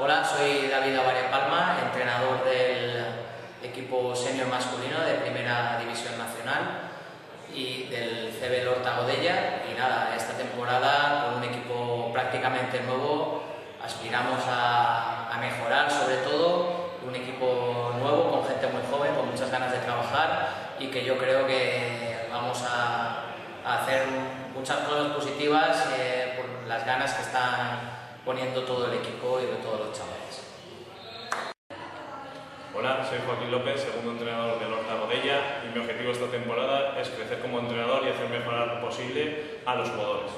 Hola, soy David Avaria Palma, entrenador del equipo senior masculino de Primera División Nacional y del CB Lorta Godella. Y nada, esta temporada con un equipo prácticamente nuevo aspiramos a mejorar, sobre todo un equipo nuevo, con gente muy joven, con muchas ganas de trabajar, y que yo creo que vamos a hacer muchas cosas positivas por las ganas que están poniendo todo el equipo y de todos los chavales. Hola, soy Joaquín López, segundo entrenador del Lorta Godella, y mi objetivo esta temporada es crecer como entrenador y hacer mejorar lo posible a los jugadores.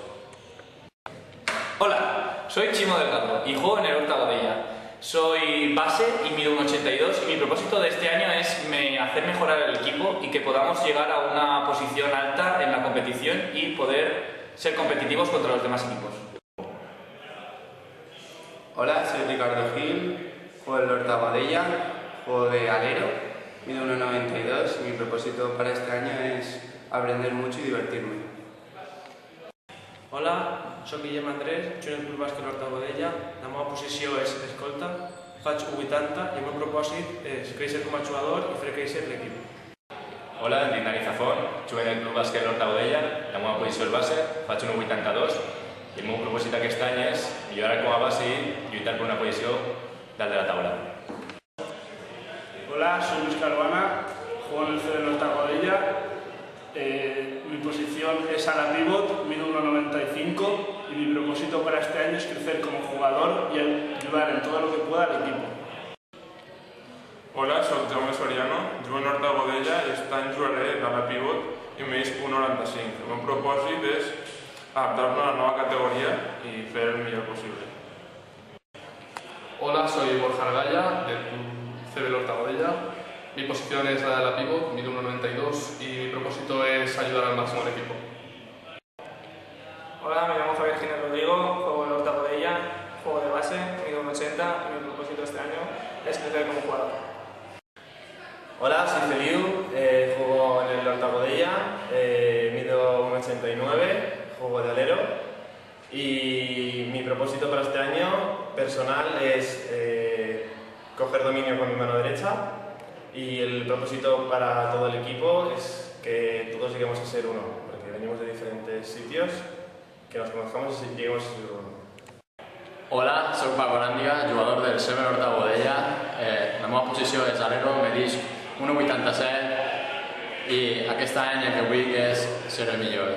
Hola, soy Chimo Delgado y juego en el Lorta Godella. Soy base y mido 1,82 y mi propósito de este año es hacer mejorar el equipo y que podamos llegar a una posición alta en la competición y poder ser competitivos contra los demás equipos. Hola, soy Ricardo Gil, juego en Lorta Godella, juego de alero, mido 1,92 y mi propósito para este año es aprender mucho y divertirme. Hola, soc Guillem Andrés, jugo en el Club Bàsquet Lorta Godella, la meva posició és escolta, faig 1,80 i el meu propòsit és créixer com a jugador i fer créixer l'equip. Hola, em dic Dani Zafón, jugo en el Club Bàsquet Lorta Godella, la meva posició és base, faig 1,82 i el meu propòsit aquest any és millorar com a base i lluitar per una posició dalt de la taula. Hola, soy Luis Caruana, juego en el CB Lorta Godella. Mi posición es ala pivot, mido 1,95 y mi propósito para este año es crecer como jugador y ayudar en todo lo que pueda al equipo. Hola, soc Jaume Soriano, jugo en Lorta Godella i aquest any jugaré d'ala pivot i m'és 1,95. El meu propòsit és adaptar-me a la nova categoría y fer el millor posible. Hola, soy Borja Argalla, del Club CB Lorta Godella. Mi posición es la de la pivot, mido 1,92 y mi propósito es ayudar al máximo al equipo. Hola, me llamo Javier Giner Rodrigo, juego en Lorta Godella, juego de base, mido 1,80 y mi propósito este año es crecer como jugador. Hola, soy Feliu, juego en el Lorta Godella, mido 1,89, juego de alero y mi propósito para este año personal es coger dominio con mi mano derecha, y el propósito para todo el equipo es que todos lleguemos a ser uno, porque venimos de diferentes sitios, que nos conozcamos y lleguemos a ser uno. Hola, soc Paco Aràndiga, jugador del CB Lorta Godella. La meva posició és alero, medix 1,87 i aquest any el que vull és ser el millor.